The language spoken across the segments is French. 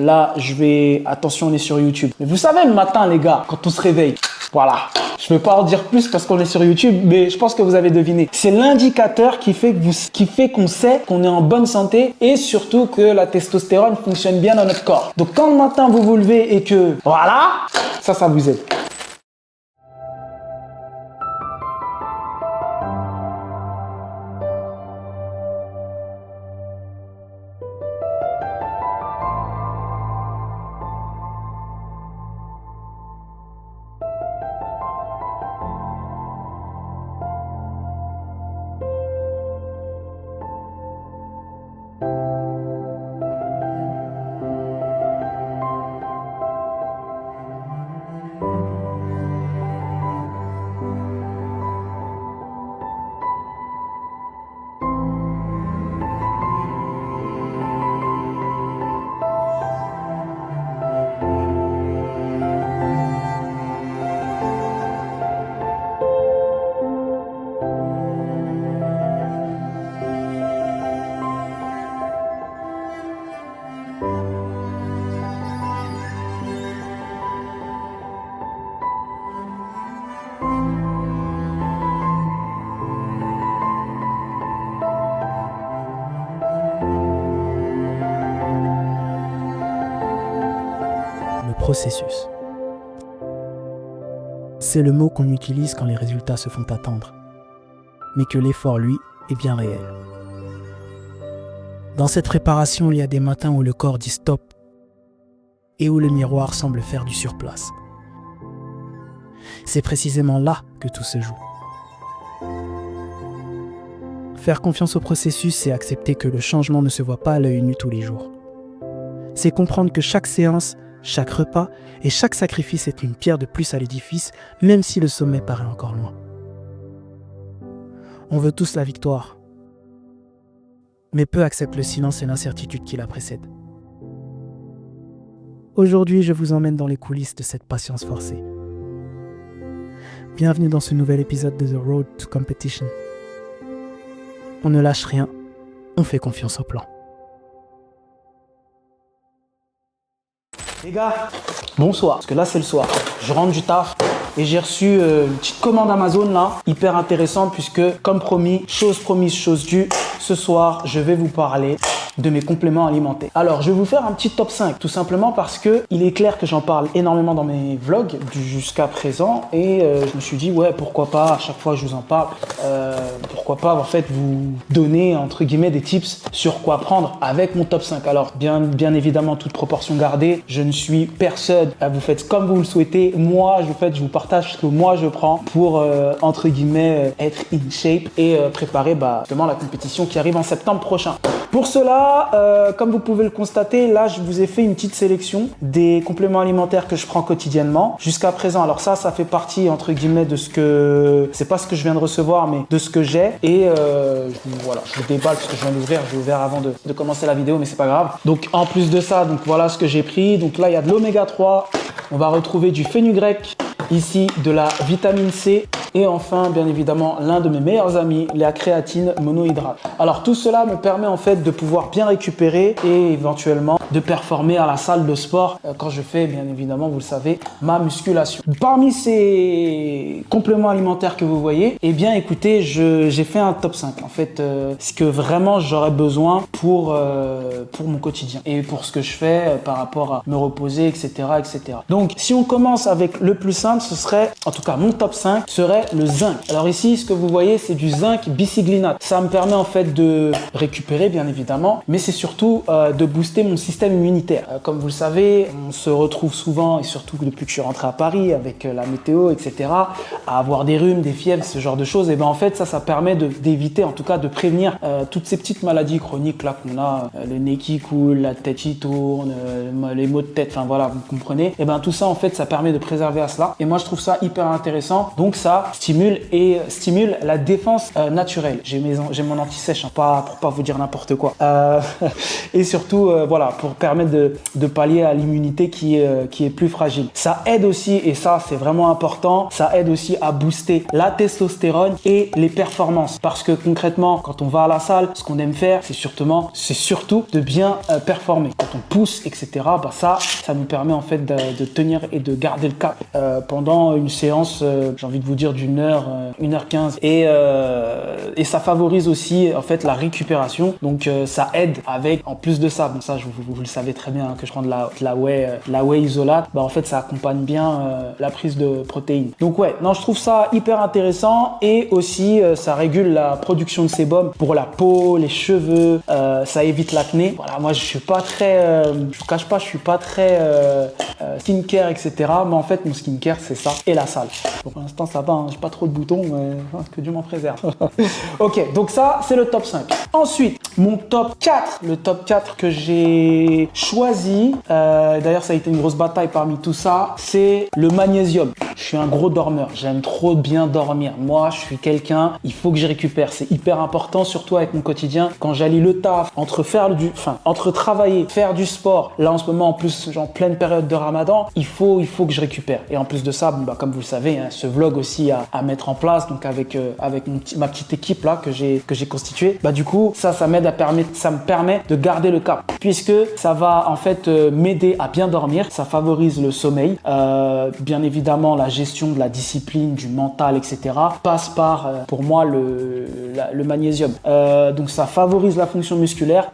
là, attention, on est sur YouTube. Mais vous savez, le matin, les gars, quand on se réveille, voilà. Je ne veux pas en dire plus parce qu'on est sur YouTube, mais je pense que vous avez deviné. C'est l'indicateur qui fait qu'on sait qu'on est en bonne santé et surtout que la testostérone fonctionne bien dans notre corps. Donc, quand le matin, vous vous levez et que, voilà, ça vous aide. Processus. C'est le mot qu'on utilise quand les résultats se font attendre, mais que l'effort, lui, est bien réel. Dans cette préparation, il y a des matins où le corps dit stop et où le miroir semble faire du surplace. C'est précisément là que tout se joue. Faire confiance au processus, c'est accepter que le changement ne se voit pas à l'œil nu tous les jours. C'est comprendre que chaque séance, chaque repas et chaque sacrifice est une pierre de plus à l'édifice, même si le sommet paraît encore loin. On veut tous la victoire, mais peu acceptent le silence et l'incertitude qui la précèdent. Aujourd'hui, je vous emmène dans les coulisses de cette patience forcée. Bienvenue dans ce nouvel épisode de The Road to Competition. On ne lâche rien, on fait confiance au plan. Les gars, bonsoir, parce que là c'est le soir. Je rentre du taf et j'ai reçu une petite commande Amazon là, hyper intéressante puisque comme promis, chose promise, chose due, ce soir je vais vous parler de mes compléments alimentaires. Alors je vais vous faire un petit top 5 tout simplement parce que il est clair que j'en parle énormément dans mes vlogs jusqu'à présent et je me suis dit ouais pourquoi pas à chaque fois que je vous en parle, pourquoi pas en fait vous donner entre guillemets des tips sur quoi prendre avec mon top 5. Alors bien évidemment toute proportion gardée, je ne suis personne, vous faites comme vous le souhaitez, moi je vous partage ce que moi je prends pour entre guillemets être in shape et préparer justement la compétition qui arrive en septembre prochain. Pour cela, comme vous pouvez le constater, là, je vous ai fait une petite sélection des compléments alimentaires que je prends quotidiennement jusqu'à présent. Alors ça fait partie, entre guillemets, de ce que... C'est pas ce que je viens de recevoir, mais de ce que j'ai. Et voilà, je le déballe parce que je viens d'ouvrir. J'ai ouvert avant de commencer la vidéo, mais c'est pas grave. Donc, en plus de ça, donc voilà ce que j'ai pris. Donc là, il y a de l'oméga 3. On va retrouver du fenugrec, ici de la vitamine C et enfin bien évidemment l'un de mes meilleurs amis, la créatine monohydrate. Alors tout cela me permet en fait de pouvoir bien récupérer et éventuellement de performer à la salle de sport quand je fais bien évidemment, vous le savez, ma musculation. Parmi ces compléments alimentaires que vous voyez, eh bien écoutez, j'ai fait un top 5 en fait, ce que vraiment j'aurais besoin pour mon quotidien et pour ce que je fais par rapport à me reposer, etc. etc. Donc si on commence avec le plus simple, ce serait, en tout cas mon top 5 serait le zinc. Alors ici, ce que vous voyez, c'est du zinc bicyglinate. Ça me permet en fait de récupérer bien évidemment, mais c'est surtout de booster mon système immunitaire. Comme vous le savez, on se retrouve souvent, et surtout depuis que je suis rentré à Paris avec la météo, etc., à avoir des rhumes, des fièvres, ce genre de choses. Et bien en fait, ça permet d'éviter, en tout cas de prévenir toutes ces petites maladies chroniques là qu'on a, le nez qui coule, la tête qui tourne, les maux de tête, enfin voilà, vous comprenez. Et bien tout ça en fait, ça permet de préserver à cela. Et moi, je trouve ça hyper intéressant. Donc ça, stimule la défense naturelle. J'ai mon anti-sèche, hein, pour pas vous dire n'importe quoi. Et surtout, voilà, pour permettre de pallier à l'immunité qui est plus fragile. Ça aide aussi, et ça c'est vraiment important, ça aide aussi à booster la testostérone et les performances. Parce que concrètement, quand on va à la salle, ce qu'on aime faire, c'est surtout de bien performer. Quand on pousse, etc., bah ça nous permet en fait de tenir et de garder le cap pendant une séance, j'ai envie de vous dire d'une heure, 1h15. Et ça favorise aussi en fait la récupération. Donc ça aide avec, en plus de ça, bon ça vous le savez très bien, hein, que je prends de la whey isolate, bah en fait ça accompagne bien la prise de protéines. Donc ouais, non, je trouve ça hyper intéressant, et aussi ça régule la production de sébum pour la peau, les cheveux, ça évite l'acné. Voilà, moi je suis pas très, je vous cache pas, je suis pas très skincare, etc. Mais en fait mon skincare c'est ça et la salle. Donc, pour l'instant ça va, hein, j'ai pas trop de boutons, mais que Dieu m'en préserve. Ok, donc ça c'est le top 5. Ensuite, mon top 4, le top 4 que j'ai choisi, d'ailleurs ça a été une grosse bataille parmi tout ça, c'est le magnésium. Je suis un gros dormeur, j'aime trop bien dormir. Moi, je suis quelqu'un, il faut que je récupère. C'est hyper important, surtout avec mon quotidien. Quand j'allie le taf, entre travailler, faire du sport, là en ce moment en plus, en pleine période de Ramadan, il faut que je récupère. Et en plus de ça, bon, bah, comme vous le savez, hein, ce vlog aussi à mettre en place, donc avec ma petite équipe là que j'ai constituée, bah du coup, ça me permet de garder le cap, puisque ça va en fait m'aider à bien dormir, ça favorise le sommeil, bien évidemment la gestion de la discipline, du mental, etc. passe par, pour moi, le magnésium. Donc ça favorise la fonction musculaire,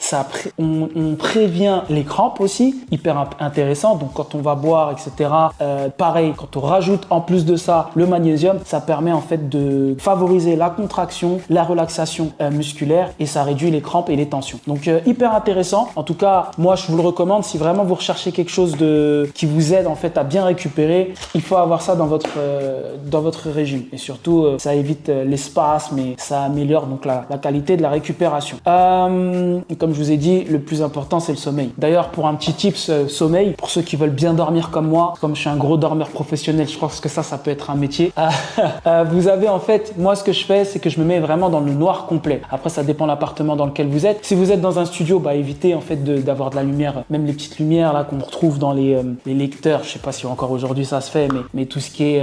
on prévient les crampes aussi, hyper intéressant. Donc quand on va boire, etc. Pareil, quand on rajoute en plus de ça le magnésium, ça permet en fait de favoriser la contraction, la relaxation musculaire, et ça réduit les crampes et les tensions. Donc hyper intéressant. En tout cas, moi je vous le recommande. Si vraiment vous recherchez quelque chose qui vous aide en fait à bien récupérer, il faut avoir ça dans votre régime. Et surtout, ça évite l'espace, mais ça améliore donc la qualité de la récupération. Et comme je vous ai dit, le plus important c'est le sommeil. D'ailleurs, pour un petit tips sommeil, pour ceux qui veulent bien dormir comme moi, comme je suis un gros dormeur professionnel, je pense que ça peut être un métier. Vous avez en fait, moi ce que je fais, c'est que je me mets vraiment dans le noir complet. Après, ça dépend de l'appartement dans lequel vous êtes. Si vous êtes dans un studio, bah évitez en fait d'avoir de la lumière, même les petites lumières là qu'on retrouve dans les lecteurs. Je sais pas si encore aujourd'hui ça se fait, mais tout ce qui est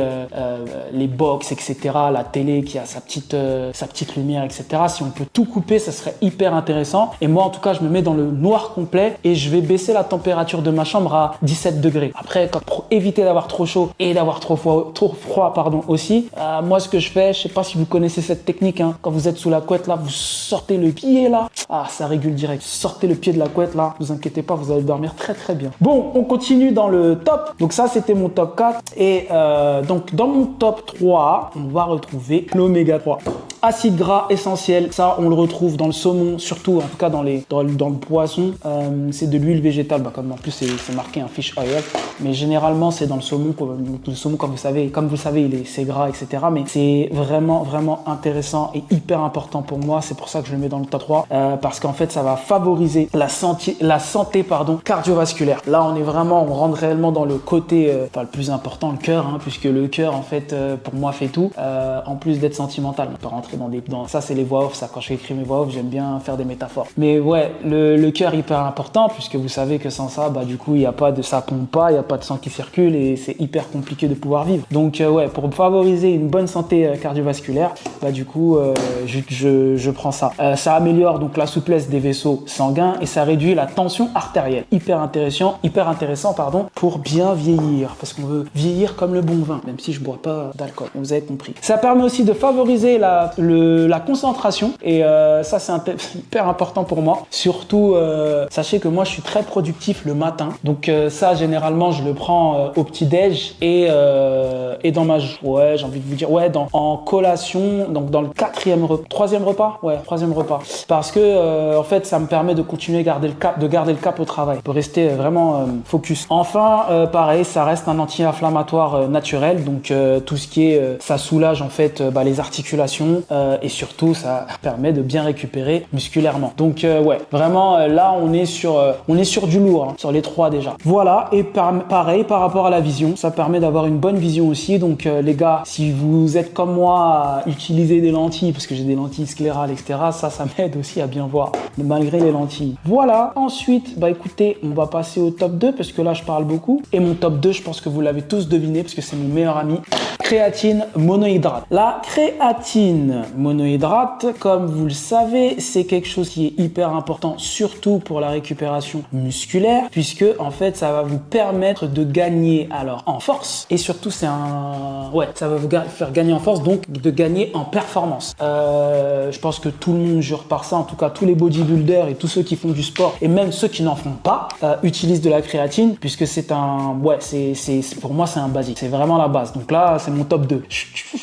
les box, etc., la télé qui a sa petite lumière, etc. Si on peut tout couper, ça serait hyper intéressant. Et moi, en tout cas, je me mets dans le noir complet et je vais baisser la température de ma chambre à 17 degrés. Après, pour éviter d'avoir trop chaud et d'avoir trop froid, aussi, moi, ce que je fais, je sais pas si vous connaissez cette technique, hein, quand vous êtes sous la couette, là, vous sortez le pied, là. Ça régule direct. Sortez le pied de la couette, là. Vous inquiétez pas, vous allez dormir très, très bien. Bon, on continue dans le top. Donc ça, c'était mon top 4. Et donc, dans mon top 3, on va retrouver l'oméga 3. Acide gras essentiel, ça on le retrouve dans le saumon, surtout en tout cas dans le poisson. C'est de l'huile végétale, comme en plus c'est marqué un fish oil, mais généralement c'est dans le saumon. Le saumon, comme vous savez, c'est gras, etc. Mais c'est vraiment intéressant et hyper important pour moi. C'est pour ça que je le mets dans le top 3, parce qu'en fait ça va favoriser la santé cardiovasculaire. Là on rentre réellement dans le côté, le plus important, le cœur, hein, puisque le cœur en fait pour moi fait tout. En plus d'être sentimental, on peut rentrer dans ça, c'est les voix off. Ça, quand j'écris mes voix off, j'aime bien faire des métaphores. Mais ouais, le cœur est hyper important, puisque vous savez que sans ça, du coup, ça pompe pas, il n'y a pas de sang qui circule et c'est hyper compliqué de pouvoir vivre. Donc ouais, pour favoriser une bonne santé cardiovasculaire, du coup, je prends ça. Ça améliore donc la souplesse des vaisseaux sanguins et ça réduit la tension artérielle. Hyper intéressant, pour bien vieillir, parce qu'on veut vieillir comme le bon vin, même si je bois pas d'alcool. Vous avez compris. Ça permet aussi de favoriser la concentration, et ça c'est hyper important pour moi. Surtout, sachez que moi je suis très productif le matin, donc ça généralement je le prends au petit-déj et dans ma j'ai envie de vous dire en collation, donc dans le troisième repas, parce que en fait ça me permet de continuer à garder le cap au travail, pour rester vraiment focus. Enfin, pareil, ça reste un anti-inflammatoire naturel, donc tout ce qui est ça soulage en fait les articulations, et surtout ça permet de bien récupérer musculairement. Donc ouais, vraiment là on est sur du lourd, hein, sur les 3 déjà. Voilà, et pareil par rapport à la vision, ça permet d'avoir une bonne vision aussi. Donc les gars, si vous êtes comme moi à utiliser des lentilles, parce que j'ai des lentilles sclérales, etc., ça m'aide aussi à bien voir, malgré les lentilles. Voilà, ensuite, bah écoutez, on va passer au top 2, parce que là je parle beaucoup. Et mon top 2, je pense que vous l'avez tous deviné, parce que c'est mon meilleur ami. Créatine monohydrate. La créatine monohydrate, comme vous le savez, c'est quelque chose qui est hyper important, surtout pour la récupération musculaire, puisque en fait, ça va vous permettre de gagner alors en force, et surtout ça va vous faire gagner en force, donc de gagner en performance. Je pense que tout le monde jure par ça, en tout cas tous les bodybuilders et tous ceux qui font du sport, et même ceux qui n'en font pas, utilisent de la créatine, puisque c'est pour moi c'est un basique, c'est vraiment la base. Donc là, c'est mon top 2.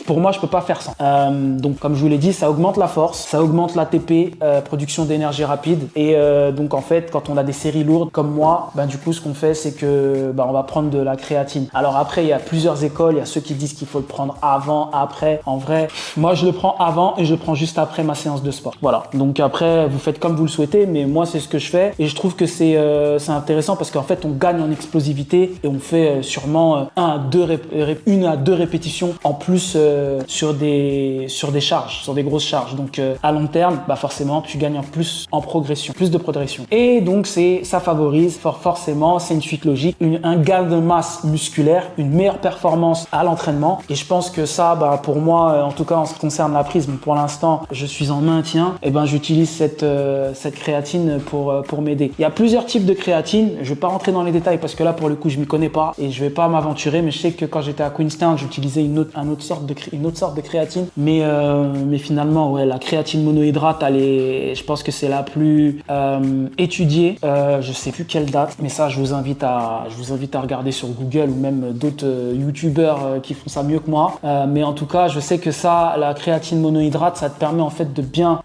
Pour moi, je peux pas faire sans. Donc, comme je vous l'ai dit, ça augmente la force, ça augmente l'ATP, production d'énergie rapide. Et donc, en fait, quand on a des séries lourdes comme moi, du coup, ce qu'on fait, c'est que on va prendre de la créatine. Alors après, il y a plusieurs écoles. Il y a ceux qui disent qu'il faut le prendre avant, après. En vrai, moi, je le prends avant et je le prends juste après ma séance de sport. Voilà. Donc après, vous faites comme vous le souhaitez, mais moi, c'est ce que je fais. Et je trouve que c'est intéressant parce qu'en fait, on gagne en explosivité et on fait sûrement 1 à 2 répétitions en plus sur des charges, sur des grosses charges. Donc à long terme, forcément, tu gagnes en progression, plus de progression. Et donc ça favorise forcément, c'est une suite logique, un gain de masse musculaire, une meilleure performance à l'entraînement. Et je pense que ça, pour moi, en tout cas en ce qui concerne la prise, pour l'instant, je suis en maintien. Et j'utilise cette créatine pour m'aider. Il y a plusieurs types de créatine. Je vais pas rentrer dans les détails parce que là, pour le coup, je m'y connais pas et je vais pas m'aventurer. Mais je sais que quand j'étais à Queenstown, j'utilisais une autre sorte de créatine, mais finalement ouais, la créatine monohydrate, je pense que c'est la plus étudiée. Je sais plus quelle date, mais ça je vous invite à regarder sur Google ou même d'autres youtubeurs qui font ça mieux que moi. Mais en tout cas, je sais que ça, la créatine monohydrate, ça te permet en fait de bien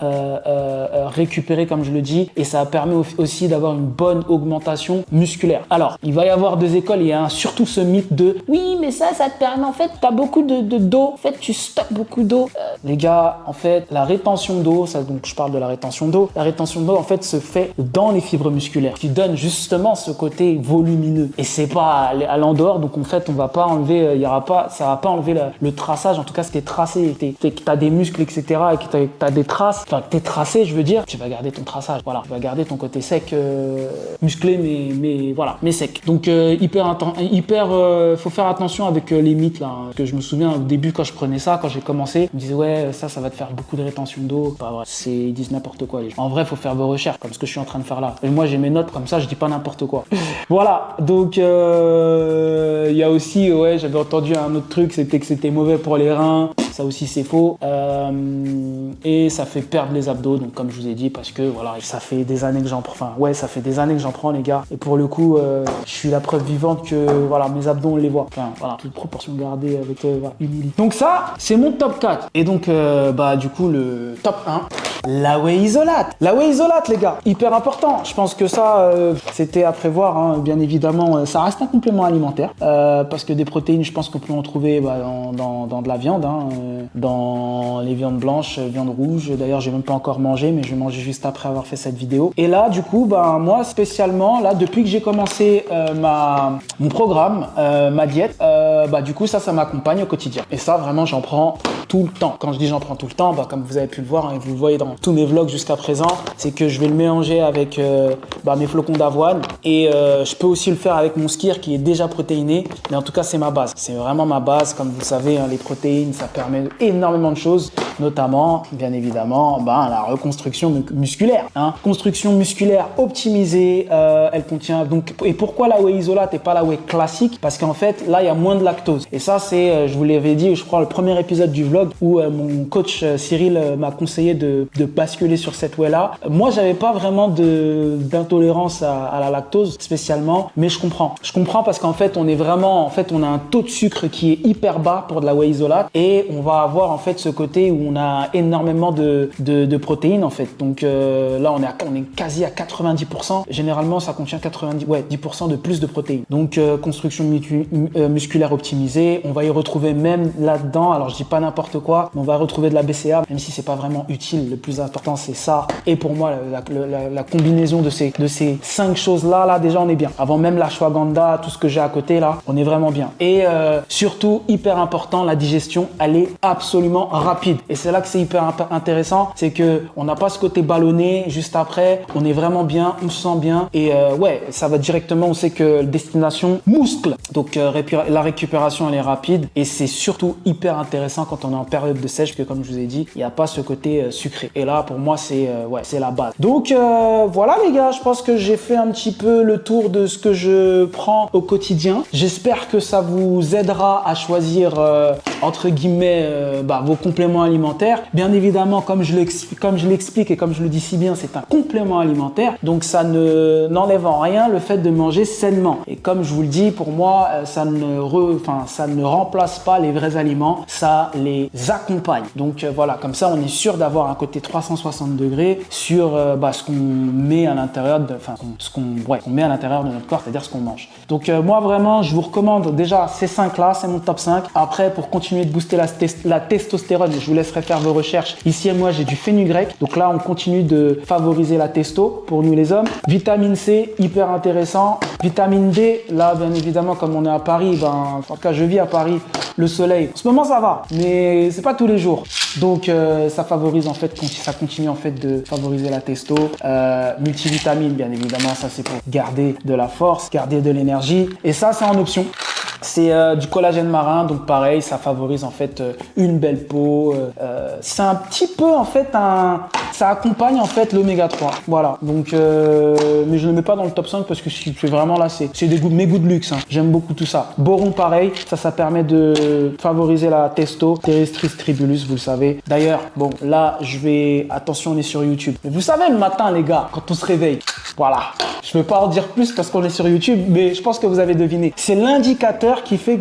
récupérer, comme je le dis, et ça permet aussi d'avoir une bonne augmentation musculaire. Alors, il va y avoir 2 écoles. Il y a surtout ce mythe de oui, mais ça te permet en fait, t'as beaucoup d'eau, en fait tu stockes beaucoup d'eau. Les gars, en fait la rétention d'eau, donc je parle de la rétention d'eau, en fait se fait dans les fibres musculaires qui donnent justement ce côté volumineux, et c'est pas à l'endehors. Donc en fait on va pas enlever, ça va pas enlever le traçage. En tout cas si t'es tracé, que t'as des muscles etc, et que t'as des traces, enfin que t'es tracé, je veux dire, tu vas garder ton traçage, voilà, tu vas garder ton côté sec, musclé mais sec. Donc faut faire attention avec les mythes là, que je me souviens au début quand je prenais ça, quand j'ai commencé, je me disais ouais ça va te faire beaucoup de rétention d'eau. Pas vrai, ils disent n'importe quoi les gens. En vrai, faut faire vos recherches comme ce que je suis en train de faire là. Et moi j'ai mes notes comme ça, je dis pas n'importe quoi. Voilà, donc il y a aussi j'avais entendu un autre truc, c'était que c'était mauvais pour les reins. Ça aussi c'est faux. Et ça fait perdre les abdos, donc comme je vous ai dit, parce que voilà, ça fait des années que j'en prends. Ça fait des années que j'en prends les gars. Et pour le coup, je suis la preuve vivante que voilà, mes abdos on les voit. Enfin voilà, toute proportion gardée avec humilité. Donc ça, c'est mon top 4. Et donc du coup le top 1, la whey isolate. La whey isolate les gars, hyper important. Je pense que ça c'était à prévoir, hein. Bien évidemment, ça reste un complément alimentaire parce que des protéines, je pense qu'on peut en trouver dans de la viande, hein, dans les viandes blanches, viande rouge. D'ailleurs, j'ai même pas encore mangé, mais je vais manger juste après avoir fait cette vidéo. Et là, du coup, moi spécialement, là, depuis que j'ai commencé mon programme, ma diète, du coup, ça m'accompagne au quotidien. Et ça, vraiment, j'en prends tout le temps. Quand je dis j'en prends tout le temps, comme vous avez pu le voir, hein, et vous le voyez dans tous mes vlogs jusqu'à présent, c'est que je vais le mélanger avec mes flocons d'avoine, et je peux aussi le faire avec mon skyr qui est déjà protéiné, mais en tout cas c'est ma base, c'est vraiment ma base. Comme vous le savez, hein, les protéines, ça permet énormément de choses, notamment bien évidemment la reconstruction musculaire, hein. Construction musculaire optimisée, elle contient donc. Et pourquoi la whey isolate et pas la whey classique? Parce qu'en fait là il y a moins de lactose, et ça c'est, je vous l'avais dit, je crois, le premier épisode du vlog où mon coach Cyril m'a conseillé de basculer sur cette whey là. Moi j'avais pas vraiment d'intolérance à la lactose spécialement, mais je comprends parce qu'en fait on a un taux de sucre qui est hyper bas pour de la whey isolate, et on va avoir en fait ce côté où on a énormément de protéines en fait. Donc là, on est quasi à 90%. Généralement, ça contient 10% de plus de protéines. Donc construction musculaire optimisée. On va y retrouver même là-dedans, alors je dis pas n'importe quoi, mais on va retrouver de la BCA, même si c'est pas vraiment utile. Le plus important, c'est ça. Et pour moi, la combinaison de ces 5 choses-là, déjà, on est bien. Avant même l'ashwagandha, tout ce que j'ai à côté, là, on est vraiment bien. Et surtout, hyper important, la digestion, elle est absolument rapide. Et c'est là que c'est hyper intéressant, c'est que on n'a pas ce côté ballonné juste après. On est vraiment bien, on se sent bien. Et ouais, ça va directement, on sait que destination muscle. Donc la récupération, elle est rapide. Et c'est surtout hyper intéressant quand on est en période de sèche, que comme je vous ai dit, il n'y a pas ce côté sucré. Et là, pour moi, c'est la base. Donc voilà les gars, je pense que j'ai fait un petit peu le tour de ce que je prends au quotidien. J'espère que ça vous aidera à choisir entre guillemets vos compléments alimentaires. Bien évidemment, comme je l'explique et comme je le dis si bien, c'est un complément alimentaire. Donc ça n'enlève en rien le fait de manger sainement. Et comme je vous le dis, pour moi, ça ne remplace pas les vrais aliments, ça les accompagne. Donc voilà, comme ça, on est sûr d'avoir un côté 360 degrés sur ce qu'on met à l'intérieur qu'on met à l'intérieur de notre corps, c'est-à-dire ce qu'on mange. Donc moi vraiment, je vous recommande déjà ces 5 là, c'est mon top 5. Après, pour continuer de booster la testostérone, je vous laisserai faire vos recherches. Ici, moi, j'ai du fenugrec. Donc là, on continue de favoriser la testo pour nous les hommes. Vitamine C, hyper intéressant. Vitamine D, là, bien évidemment, comme on est à Paris, en tout cas, je vis à Paris, le soleil. En ce moment, ça va, mais c'est pas tous les jours. Donc, ça favorise en fait, ça continue en fait de favoriser la testo. Multivitamine, bien évidemment, ça c'est pour garder de la force, garder de l'énergie. Et ça, c'est en option. C'est du collagène marin, donc pareil, ça favorise en fait une belle peau. C'est un petit peu en fait ça accompagne en fait l'oméga 3. Voilà, donc mais je ne le mets pas dans le top 5 parce que c'est vraiment là, c'est mes goûts de luxe. Hein. J'aime beaucoup tout ça. Boron, pareil, ça permet de favoriser la testo, Terrestris tribulus, vous le savez. D'ailleurs, bon, là, attention, on est sur YouTube. Mais vous savez, le matin, les gars, quand on se réveille, voilà. Je ne peux pas en dire plus parce qu'on est sur YouTube, mais je pense que vous avez deviné. C'est l'indicateur qui fait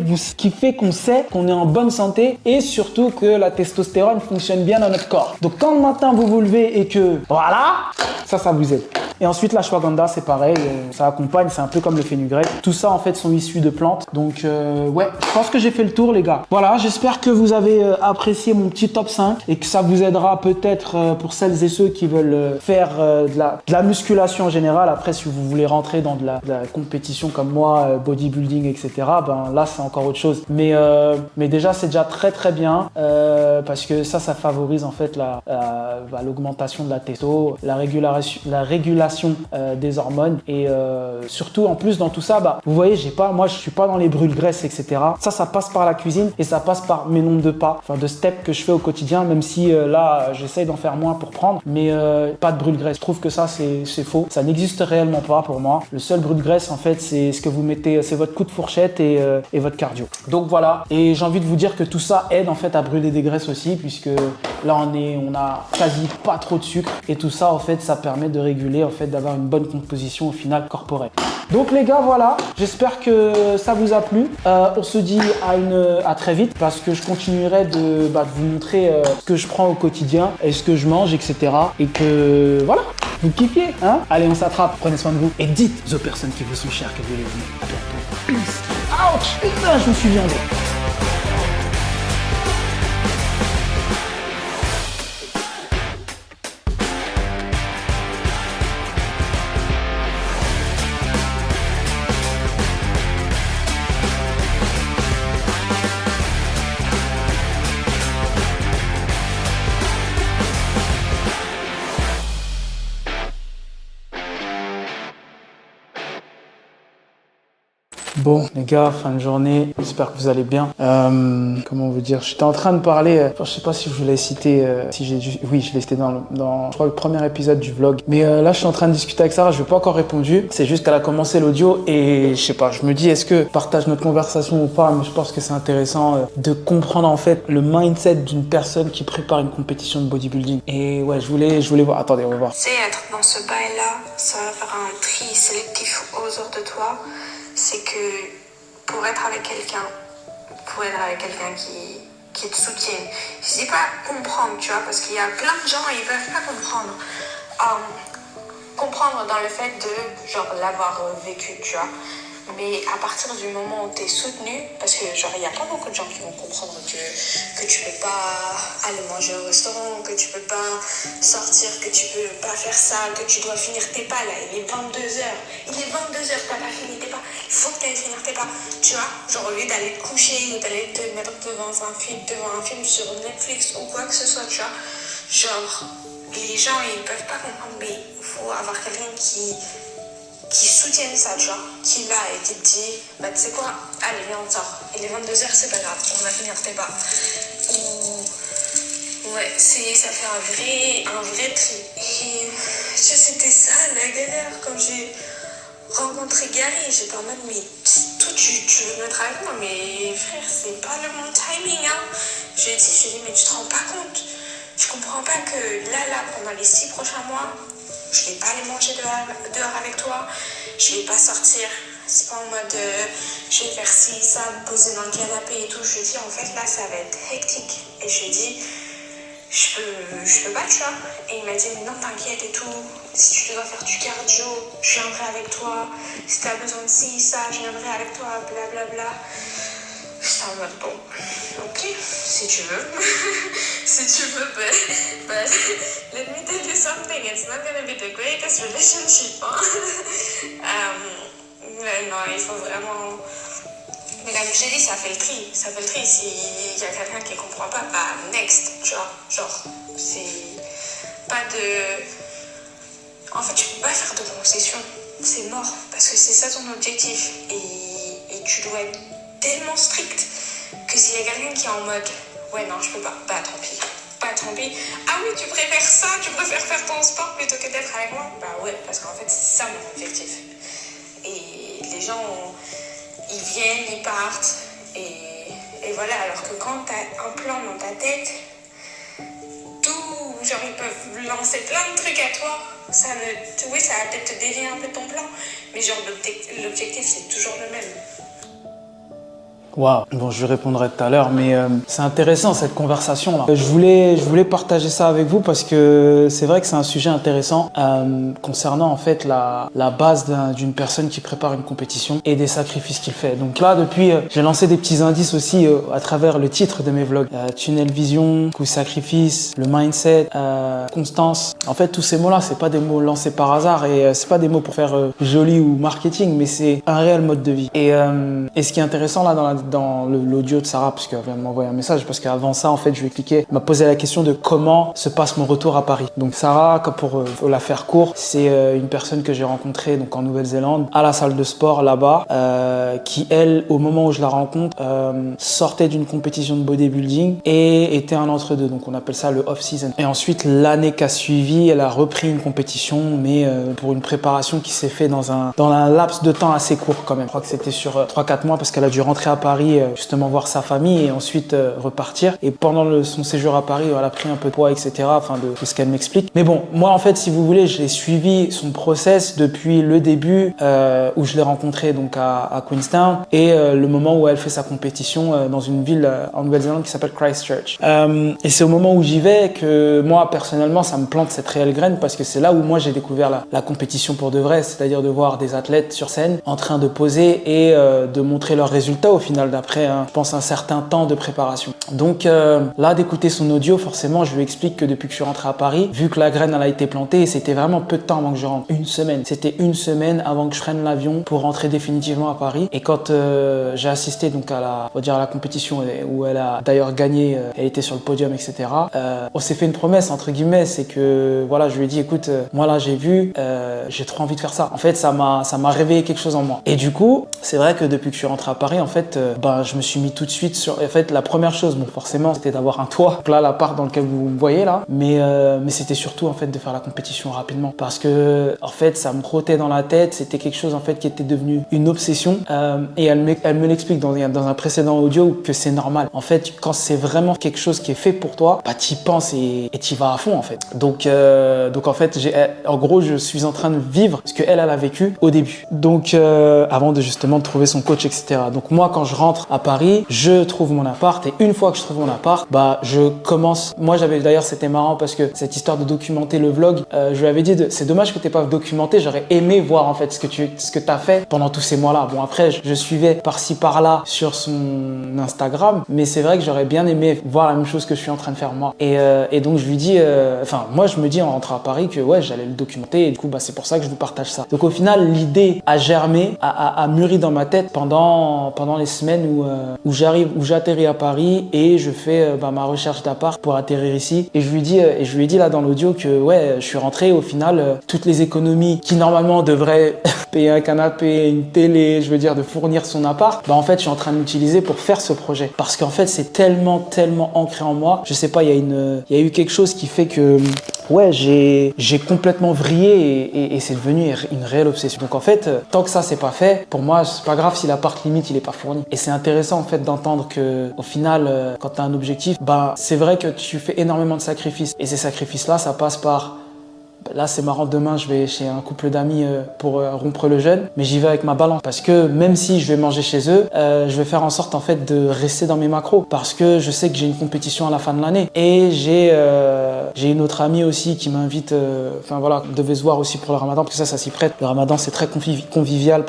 qu'on sait qu'on est en bonne santé et surtout que la testostérone fonctionne bien dans notre corps. Donc quand le matin vous vous levez et que voilà, ça vous aide. Et ensuite l'ashwagandha, c'est pareil, ça accompagne, c'est un peu comme le fenugrec. Tout ça en fait sont issus de plantes. Donc ouais, je pense que j'ai fait le tour les gars. Voilà, j'espère que vous avez apprécié mon petit top 5 et que ça vous aidera peut-être pour celles et ceux qui veulent faire de la musculation en général. Après, si vous voulez rentrer dans de la compétition comme moi, bodybuilding, etc., là c'est encore autre chose. Mais déjà c'est déjà très très bien parce que ça favorise en fait l'augmentation de la testo, la régulation des hormones et surtout en plus dans tout ça, vous voyez, moi je suis pas dans les brûle-graisses, etc. Ça passe par la cuisine et ça passe par mes nombres de pas, de steps que je fais au quotidien, même si là j'essaye d'en faire moins pour prendre, mais pas de brûle-graisse. Je trouve que ça c'est faux, ça n'existe réellement pas pour moi. Le seul brûle-graisse en fait c'est ce que vous mettez, c'est votre coup de fourchette et votre cardio. Donc voilà, et j'ai envie de vous dire que tout ça aide en fait à brûler des graisses aussi, puisque là on a quasi pas trop de sucre et tout ça en fait ça permet de réguler en fait, d'avoir une bonne composition au final corporelle. Donc les gars, voilà, j'espère que ça vous a plu. On se dit à très vite parce que je continuerai de vous montrer ce que je prends au quotidien et ce que je mange, etc. Et que voilà, vous kiffiez, hein? Allez, on s'attrape, prenez soin de vous et dites aux personnes qui vous sont chères que vous les aimez. À bientôt. Peace. Ouch! Putain, je me suis viandé. Bon les gars, fin de journée, j'espère que vous allez bien. Comment vous dire, j'étais en train de parler, je sais pas si je vous l'ai cité, oui je l'ai cité dans je crois le premier épisode du vlog. Mais là je suis en train de discuter avec Sarah, je lui ai pas encore répondu. C'est juste qu'elle a commencé l'audio et je sais pas, je me dis est-ce que partage notre conversation ou pas, mais je pense que c'est intéressant de comprendre en fait le mindset d'une personne qui prépare une compétition de bodybuilding. Et ouais, je voulais voir, attendez, on va voir. C'est être dans ce bail-là, ça va faire un tri sélectif autour de toi. C'est que pour être avec quelqu'un qui qui te soutiennent. Je dis pas comprendre, tu vois, parce qu'il y a plein de gens, ils peuvent pas comprendre. Comprendre dans le fait de, genre, l'avoir vécu, tu vois. Mais à partir du moment où tu es soutenu, parce que genre il n'y a pas beaucoup de gens qui vont comprendre que tu peux pas aller manger au restaurant, que tu peux pas sortir, que tu peux pas faire ça, que tu dois finir tes pas là, il est 22h. Il est 22h, t'as pas fini tes pas. Il faut que tu ailles finir tes pas. Tu vois, genre au lieu d'aller te coucher ou d'aller te mettre devant un film sur Netflix ou quoi que ce soit, tu vois. Genre, les gens ils peuvent pas comprendre, mais il faut avoir quelqu'un qui soutiennent ça, tu vois, qui va et qui te dit, bah tu sais quoi, allez viens on sort, il est 22h, c'est pas grave, on va finir tes pas. Ou ouais, ça fait un vrai tri. Et tu vois, c'était ça la galère quand j'ai rencontré Gary, j'étais en mode, mais toi tu veux me mettre avec moi, mais frère, c'est pas le bon timing, hein. Je lui ai dit, mais tu te rends pas compte, je comprends pas que là, pendant les 6 prochains mois, je vais pas aller manger dehors avec toi, je vais pas sortir, c'est pas en mode je vais faire ci, ça, me poser dans le canapé et tout. Je lui dis en fait là ça va être hectique. Et je lui dis je peux pas, tu vois. Et il m'a dit mais non t'inquiète et tout, si tu dois faire du cardio, je viendrai avec toi, si t'as besoin de ci, ça, je viendrai avec toi, blablabla. J'étais en mode bon, ok, si tu veux, but let me tell you something, it's not gonna be the greatest relationship, hein. Mais non, il faut vraiment, mais comme je t'ai dit, ça fait le tri, s'il y a quelqu'un qui comprend pas, bah next, tu vois, genre, c'est pas de, en fait tu peux pas faire de concessions, c'est mort, parce que c'est ça ton objectif, et tu dois être tellement strict que s'il y a quelqu'un qui est en mode ouais non je peux pas, bah tant pis, ah oui tu préfères ça, tu préfères faire ton sport plutôt que d'être avec moi, bah ouais parce qu'en fait c'est ça mon objectif. Et les gens ils viennent, ils partent et voilà, alors que quand t'as un plan dans ta tête, tout, genre ils peuvent lancer plein de trucs à toi, ça va peut-être te dévier un peu ton plan, mais genre l'objectif c'est toujours le même. Waouh. Bon, je lui répondrai tout à l'heure, mais c'est intéressant cette conversation-là. Je voulais partager ça avec vous parce que c'est vrai que c'est un sujet intéressant concernant en fait la base d'une personne qui prépare une compétition et des sacrifices qu'il fait. Donc là, depuis, j'ai lancé des petits indices aussi à travers le titre de mes vlogs. Tunnel vision, coup sacrifice, le mindset, constance. En fait, tous ces mots-là, c'est pas des mots lancés par hasard et c'est pas des mots pour faire joli ou marketing, mais c'est un réel mode de vie. Et ce qui est intéressant là dans l'audio de Sarah, parce qu'elle vient de m'envoyer un message, parce qu'avant ça, en fait, je lui ai cliqué, elle m'a posé la question de comment se passe mon retour à Paris. Donc Sarah, pour la faire court, c'est une personne que j'ai rencontrée donc en Nouvelle-Zélande, à la salle de sport là-bas, qui elle, au moment où je la rencontre, sortait d'une compétition de bodybuilding et était un entre-deux. Donc on appelle ça le off-season. Et ensuite, l'année qui a suivi, elle a repris une compétition, mais pour une préparation qui s'est fait dans un laps de temps assez court quand même. Je crois que c'était sur 3-4 mois parce qu'elle a dû rentrer à Paris justement voir sa famille et ensuite repartir. Et pendant son séjour à Paris, elle a pris un peu de poids, etc. Enfin, de ce qu'elle m'explique. Mais bon, moi, en fait, si vous voulez, j'ai suivi son process depuis le début où je l'ai rencontrée donc à Queenstown et le moment où elle fait sa compétition dans une ville en Nouvelle-Zélande qui s'appelle Christchurch. Et c'est au moment où j'y vais que moi, personnellement, ça me plante cette réelle graine parce que c'est là où moi, j'ai découvert la compétition pour de vrai, c'est-à-dire de voir des athlètes sur scène en train de poser et de montrer leurs résultats au final d'après, je pense, un certain temps de préparation. Donc là, d'écouter son audio, forcément, je lui explique que depuis que je suis rentré à Paris, vu que la graine elle a été plantée, c'était vraiment peu de temps avant que je rentre. Une semaine. C'était une semaine avant que je prenne l'avion pour rentrer définitivement à Paris. Et quand j'ai assisté donc à la compétition où elle a d'ailleurs gagné, elle était sur le podium, etc. On s'est fait une promesse entre guillemets, c'est que voilà, je lui ai dit, écoute, moi là j'ai vu, j'ai trop envie de faire ça. En fait, ça m'a réveillé quelque chose en moi. Et du coup, c'est vrai que depuis que je suis rentré à Paris, en fait, je me suis mis tout de suite sur. En fait, la première chose, bon, forcément, c'était d'avoir un toit. Donc là, l'appart dans lequel vous me voyez là, mais c'était surtout en fait de faire la compétition rapidement, parce que en fait, ça me trottait dans la tête. C'était quelque chose en fait qui était devenu une obsession. Et elle me l'explique dans un précédent audio que c'est normal. En fait, quand c'est vraiment quelque chose qui est fait pour toi, bah t'y penses et t'y vas à fond en fait. Donc en fait, en gros, je suis en train de vivre ce que elle a vécu au début. Donc avant de justement trouver son coach, etc. Donc moi, quand je rentre à Paris, je trouve mon appart et une fois que je trouve mon appart, bah je commence. Moi j'avais d'ailleurs, c'était marrant parce que cette histoire de documenter le vlog, je lui avais dit c'est dommage que t'aies pas documenté, j'aurais aimé voir en fait ce que t'as fait pendant tous ces mois-là. Bon après je suivais par-ci par-là sur son Instagram, mais c'est vrai que j'aurais bien aimé voir la même chose que je suis en train de faire moi. Et donc je lui dis, moi je me dis en rentrant à Paris que ouais j'allais le documenter et du coup bah c'est pour ça que je vous partage ça. Donc au final l'idée a germé, a mûri dans ma tête pendant les semaines où j'atterris à Paris et je fais ma recherche d'appart pour atterrir ici. Et je lui dis là dans l'audio que ouais je suis rentré au final toutes les économies qui normalement devraient payer un canapé, une télé, je veux dire de fournir son appart, bah en fait je suis en train de l'utiliser pour faire ce projet parce qu'en fait c'est tellement ancré en moi. Je sais pas, il y a eu quelque chose qui fait que ouais j'ai complètement vrillé et c'est devenu une réelle obsession. Donc en fait tant que ça c'est pas fait, pour moi c'est pas grave si l'appart limite il est pas fourni. Et c'est intéressant en fait d'entendre que au final quand tu as un objectif, bah c'est vrai que tu fais énormément de sacrifices et ces sacrifices là ça passe par là c'est marrant, demain je vais chez un couple d'amis pour rompre le jeûne, mais j'y vais avec ma balance parce que même si je vais manger chez eux, je vais faire en sorte en fait de rester dans mes macros parce que je sais que j'ai une compétition à la fin de l'année et j'ai une autre amie aussi qui m'invite, on devait se voir aussi pour le ramadan parce que ça s'y prête. Le ramadan c'est très convivial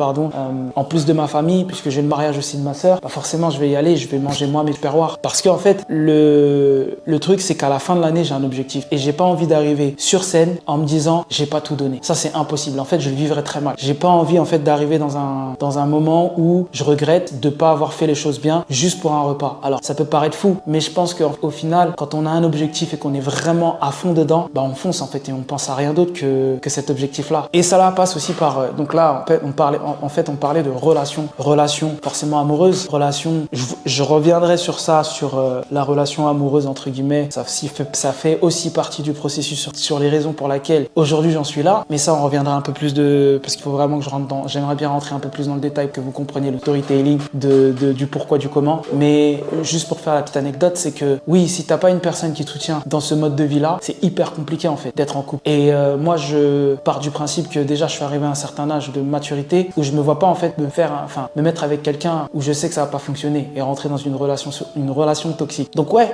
en plus de ma famille puisque j'ai le mariage aussi de ma sœur, bah forcément je vais y aller, je vais manger moi mes perroirs parce qu'en fait le truc c'est qu'à la fin de l'année j'ai un objectif et j'ai pas envie d'arriver sur scène en me disant j'ai pas tout donné. Ça c'est impossible. En fait, je le vivrais très mal. J'ai pas envie en fait d'arriver dans un moment où je regrette de pas avoir fait les choses bien juste pour un repas. Alors, ça peut paraître fou, mais je pense qu'au final, quand on a un objectif et qu'on est vraiment à fond dedans, bah on fonce en fait et on pense à rien d'autre que cet objectif-là. Et ça là passe aussi par donc là on parlait de relations forcément amoureuses, relations. Je reviendrai sur ça, sur la relation amoureuse entre guillemets. Ça fait aussi partie du processus sur les raisons pour lesquelles aujourd'hui j'en suis là, mais ça on reviendra un peu plus parce qu'il faut vraiment que je rentre j'aimerais bien rentrer un peu plus dans le détail, que vous compreniez le storytelling du pourquoi, du comment. Mais juste pour faire la petite anecdote, c'est que oui, si t'as pas une personne qui te soutient dans ce mode de vie là, c'est hyper compliqué en fait d'être en couple. Et moi je pars du principe que déjà je suis arrivé à un certain âge de maturité où je me vois pas en fait me mettre avec quelqu'un où je sais que ça va pas fonctionner et rentrer dans une relation toxique. Donc ouais,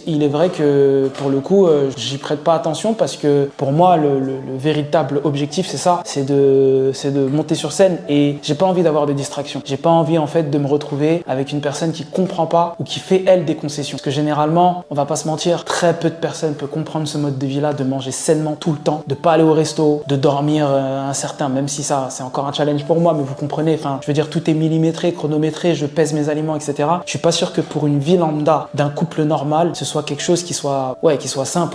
il est vrai que pour le coup j'y prête pas attention parce que pour moi le véritable objectif c'est ça, c'est de monter sur scène et j'ai pas envie d'avoir de distractions. J'ai pas envie en fait de me retrouver avec une personne qui comprend pas ou qui fait elle des concessions. Parce que généralement, on va pas se mentir, très peu de personnes peuvent comprendre ce mode de vie là, de manger sainement tout le temps, de pas aller au resto, de dormir un certain, même si ça c'est encore un challenge pour moi, mais vous comprenez, je veux dire tout est millimétré, chronométré, je pèse mes aliments, etc. Je suis pas sûr que pour une vie lambda d'un couple normal, ce soit quelque chose qui soit sain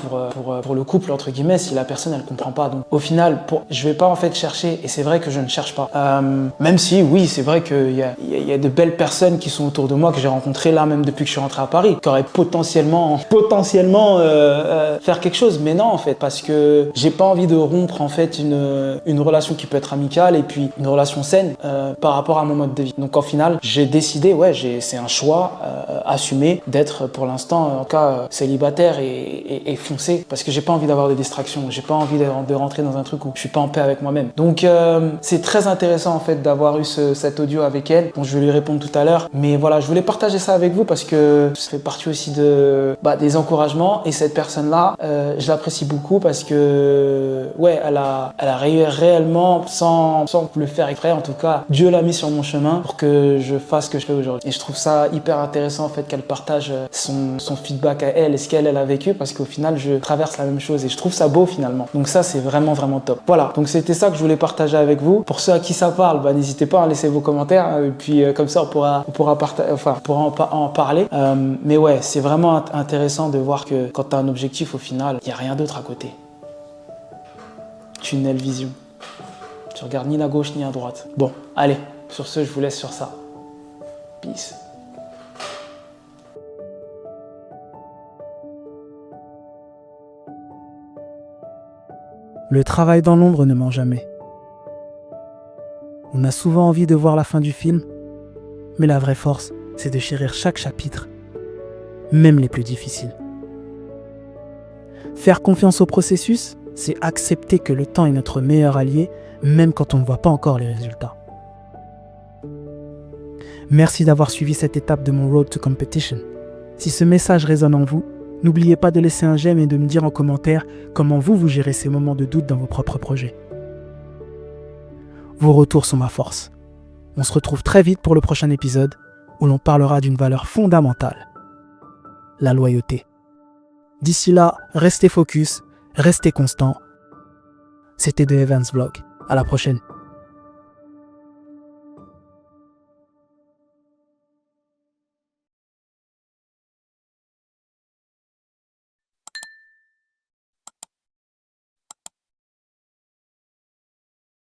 pour le couple entre guillemets si la personne elle comprend pas. Donc au final je vais pas en fait chercher, et c'est vrai que je ne cherche pas, même si oui c'est vrai qu'il y a de belles personnes qui sont autour de moi que j'ai rencontrées là même depuis que je suis rentré à Paris qui auraient potentiellement faire quelque chose, mais non en fait, parce que j'ai pas envie de rompre en fait une relation qui peut être amicale et puis une relation saine par rapport à mon mode de vie. Donc en final j'ai décidé, c'est un choix assumé d'être pour l'instant en tout cas célibataire et foncé parce que j'ai pas envie d'avoir de distractions, j'ai pas envie de rentrer dans un truc où je suis pas en paix avec moi-même. Donc c'est très intéressant en fait d'avoir eu cet audio avec elle. Bon, je vais lui répondre tout à l'heure, mais voilà, je voulais partager ça avec vous parce que ça fait partie aussi des encouragements, et cette personne-là, je l'apprécie beaucoup parce que elle a réellement sans le faire exprès, en tout cas, Dieu l'a mis sur mon chemin pour que je fasse ce que je fais aujourd'hui. Et je trouve ça hyper intéressant en fait qu'elle partage son feedback à elle et ce qu'elle a vécu, parce qu'au final je traverse la même chose et je trouve ça beau finalement. Donc ça c'est vraiment top. Voilà, donc c'était ça que je voulais partager avec vous. Pour ceux à qui ça parle, n'hésitez pas à laisser vos commentaires et puis comme ça on pourra en parler. Mais ouais, c'est vraiment intéressant de voir que quand tu as un objectif, au final, il n'y a rien d'autre à côté. Tunnel vision. Tu regardes ni à gauche ni à droite. Bon, allez, sur ce, je vous laisse sur ça. Peace. Le travail dans l'ombre ne ment jamais. On a souvent envie de voir la fin du film, mais la vraie force, c'est de chérir chaque chapitre, même les plus difficiles. Faire confiance au processus, c'est accepter que le temps est notre meilleur allié, même quand on ne voit pas encore les résultats. Merci d'avoir suivi cette étape de mon Road to Competition. Si ce message résonne en vous, n'oubliez pas de laisser un j'aime et de me dire en commentaire comment vous gérez ces moments de doute dans vos propres projets. Vos retours sont ma force. On se retrouve très vite pour le prochain épisode où l'on parlera d'une valeur fondamentale, la loyauté. D'ici là, restez focus, restez constant. C'était The Evans Vlog. À la prochaine.